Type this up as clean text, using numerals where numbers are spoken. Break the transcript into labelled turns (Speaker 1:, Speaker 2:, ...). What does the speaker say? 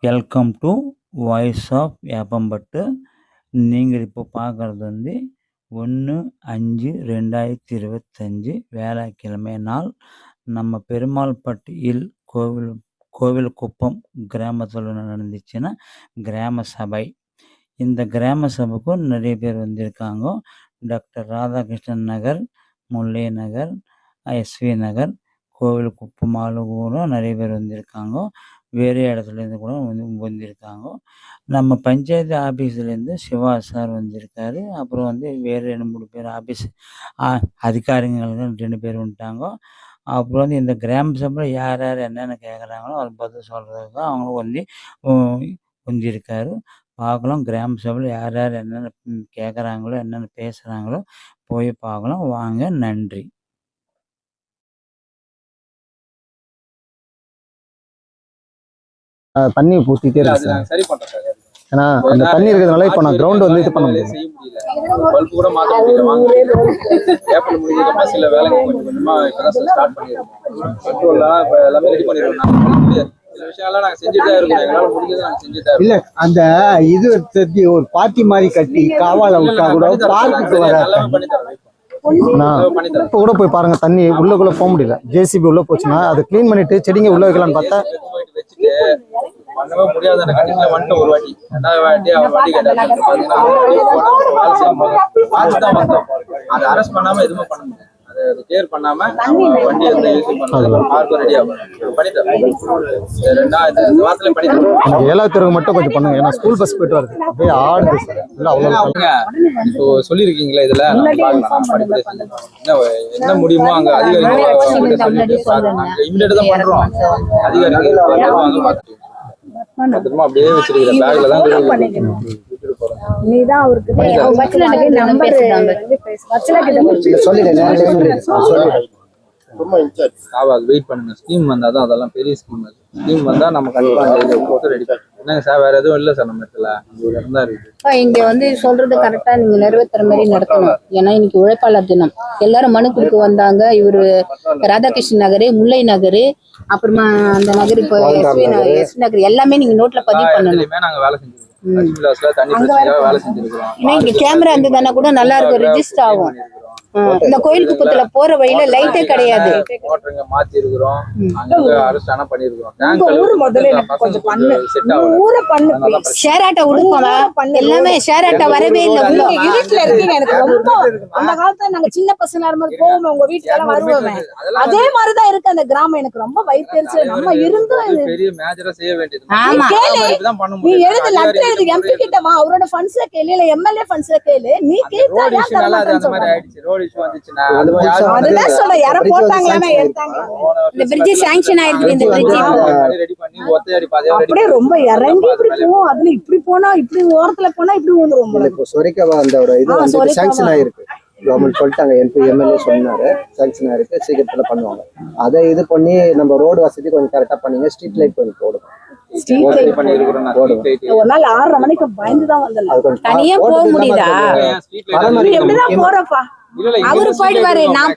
Speaker 1: Welcome to voice of Eppampattu. நீங்கள் இப்போ பார்க்குறது வந்து 1/5/2025 வியாழக்கிழமை நாள் நம்ம பெருமாள்பட்டியில் கோவில்குப்பம் கிராமத்தில் நடந்துச்சுன்னா கிராம சபை. இந்த கிராம சபைக்கும் நிறைய பேர் வந்திருக்காங்க. டாக்டர் ராதாகிருஷ்ணன் நகர், முல்லை நகர், எஸ்வி நகர், கோவில்குப்பம் ஆளுநரும் நிறைய பேர் வந்திருக்காங்க. வேறு இடத்துலேருந்து கூட வந்திருக்காங்க. நம்ம பஞ்சாயத்து ஆஃபீஸ்லேருந்து சிவா சார் வந்திருக்காரு. அப்புறம் வந்து வேறு 2-3 பேர் ஆஃபீஸ் அதிகாரிகள் 2 பேர் வந்துட்டாங்க. அப்புறம் வந்து இந்த கிராம சபையில் யார் யார் என்னென்ன கேட்குறாங்களோ அதை பதில் சொல்கிறதுக்கு அவங்களும் வந்திருக்காரு. பார்க்கலாம் கிராம சபையில் யார் யார் என்னென்ன கேட்குறாங்களோ என்னென்ன பேசுகிறாங்களோ போய் பார்க்கலாம். வாங்க. நன்றி.
Speaker 2: தண்ணி ஊத்திட்டே இருக்கு சார்.
Speaker 3: சரி பண்றேன் சார்.
Speaker 2: ஏன்னா அந்த தண்ணி இருக்கிறதுனால இப்போ நான் கிரவுண்ட் வந்து இது பண்ண முடியல.
Speaker 3: செய்ய முடியல. பல்ப் கூட மாத்த முடியல. வாங்க. ஏப்ரல் முடிஞ்சதுக்கு சில வேலைங்க கொஞ்சம் கொஞ்சமா இப்பதான் ஸ்டார்ட் பண்ணிருக்கோம். கண்ட்ரோல்லாம் இப்ப எல்லாமே ரெடி பண்ணிருக்கோம். சில விஷயங்கள்லாம் நாங்க செஞ்சுட்டு தான் இருக்கோம். எங்களால முடிஞ்சதை நாங்க செஞ்சுட்டு தான் இருக்கோம்.
Speaker 4: இல்ல அந்த இது ஒரு பாத்தி மாதிரி கட்டி காவால விட்டா கூட பார்க்குக்கு வர
Speaker 3: எல்லாமே பண்ணி தரோம்.
Speaker 2: இப்போ கூட போய் பாருங்க, தண்ணி உள்ளக்குள்ள போக முடியல. ஜேசிபி உள்ள போச்சுன்னா அதை கிளீன் பண்ணிட்டு செடிங்க உள்ள வைக்கலாம்னு பார்த்தா
Speaker 3: வச்சுட்டு பண்ணவே முடியாத கண்டிஷன்ல வந்துட்டு ஒரு வாட்டி 2வது வாட்டி அவர் வாட்டி கேட்டாங்க. அதை அரெஸ்ட் பண்ணாம எதுவுமே பண்ண முடியாது. அதை கேர் பண்ணாம வண்டி வந்து யூஸ் பண்ணலாம். மார்க்கும் ரெடி ஆகும். பண்ணிட்டோம். 2வது வாரத்துல பண்ணிட்டோம்.
Speaker 2: 7வது தெருவு மட்டும் கொஞ்சம் பண்ணுங்க. ஏன்னா ஸ்கூல் பஸ் போயிட்டு வருது, அப்படியே ஆடுது சார். இல்லை அவ்வளோ
Speaker 3: இப்போ சொல்லியிருக்கீங்களா இதுல நம்ம பார்க்கலாம். என்ன முடியுமோ அங்க அதிகாரிகள் இமிடியேட்டா தான் பண்றோம். அதிகாரிகள் பத்திரமா அப்படியே வச்சிருக்கிற பேக்ல தான்
Speaker 5: நீதான் அவருக்கு
Speaker 3: வெயிட் பண்ணுங்க. ஸ்கீம் வந்தாதான் அதெல்லாம் பெரிய ஸ்கீம். ஸ்கீம் வந்தா நம்ம கண்டிப்பா போட்டு ரெடி பண்ணுவோம். என்னங்க சார், வேற எதுவும் இல்ல சார் நம்ம இடத்துல இருந்தா இருக்கு.
Speaker 6: இங்க வந்து சொல்றது கரெக்டா நீங்க நிறைவேற்றுற மாதிரி நடத்தணும். ஏன்னா இன்னைக்கு உழைப்பாளர் தினம். எல்லாரும் மனு கொடுக்க வந்தாங்க. இவரு ராதாகிருஷ்ணன் நகரு, முல்லை நகரு, அப்புறமா அந்த நகர் இப்போ எஸ்வி நகர் எல்லாமே நீங்க நோட்ல பதிவு பண்ணணும்.
Speaker 3: நாங்க வேலை செஞ்சிருக்கோம். தண்ணி வேலை செஞ்சிருக்கோம்.
Speaker 6: ஏன்னா இங்க கேமரா இருந்ததுன்னா கூட நல்லா இருக்கும், ரெஜிஸ்டர் ஆகும். இந்த கோயில் குப்பத்துல போற வழியில லைட்டே கிடையாது.
Speaker 3: மாத்தி இருக்கிறோம்.
Speaker 6: ஷேராட்ட உடுப்பாங்க எல்லாமே. ஷேராட்ட வரவே இல்லை.
Speaker 5: வீட்டுல இருக்கீங்க. எனக்கு ரொம்ப அந்த காலத்துல நாங்க சின்ன பசங்க போவோம் உங்க வீட்டுல எல்லாம் வருவோம். அதே மாதிரிதான் இருக்கு அந்த கிராமம். எனக்கு ரொம்ப வயிற்று நம்ம இருந்தும் நீ எழுது லெட்டர் எழுது எம்பி கிட்ட வா. அவரோட ஃபண்ட்ஸ்ல கேளு, இல்ல எம்எல்ஏ ஃபண்ட்ஸ்ல கேளு. நீ கேட்டா ரொம்ப இறங்கி இப்படி போவோம். அதுல இப்படி போனா இப்படி ஓரத்துல போனா இப்படி வந்துரும்.
Speaker 4: கவர்மெண்ட் சொல்லிட்டாங்க, எம்பி எம்எல்ஏ சொன்னாரு சாங்ஷன் ஆயிருக்கு, சீக்கிரத்துல பண்ணுவாங்க. அதை இது பண்ணி நம்ம ரோடு வசதி கொஞ்சம் கரெக்டா பண்ணீங்க. ஸ்ட்ரீட் லைட் கொஞ்சம் போடுவோம்.
Speaker 5: ஒரு நாள் 6:30 மணிக்கு பயந்துதான் வந்தேன்.
Speaker 6: தனியா போக முடியுதா?
Speaker 5: எப்படிதான் போறப்பா?
Speaker 6: அவரு போயிடுவாரு. நான்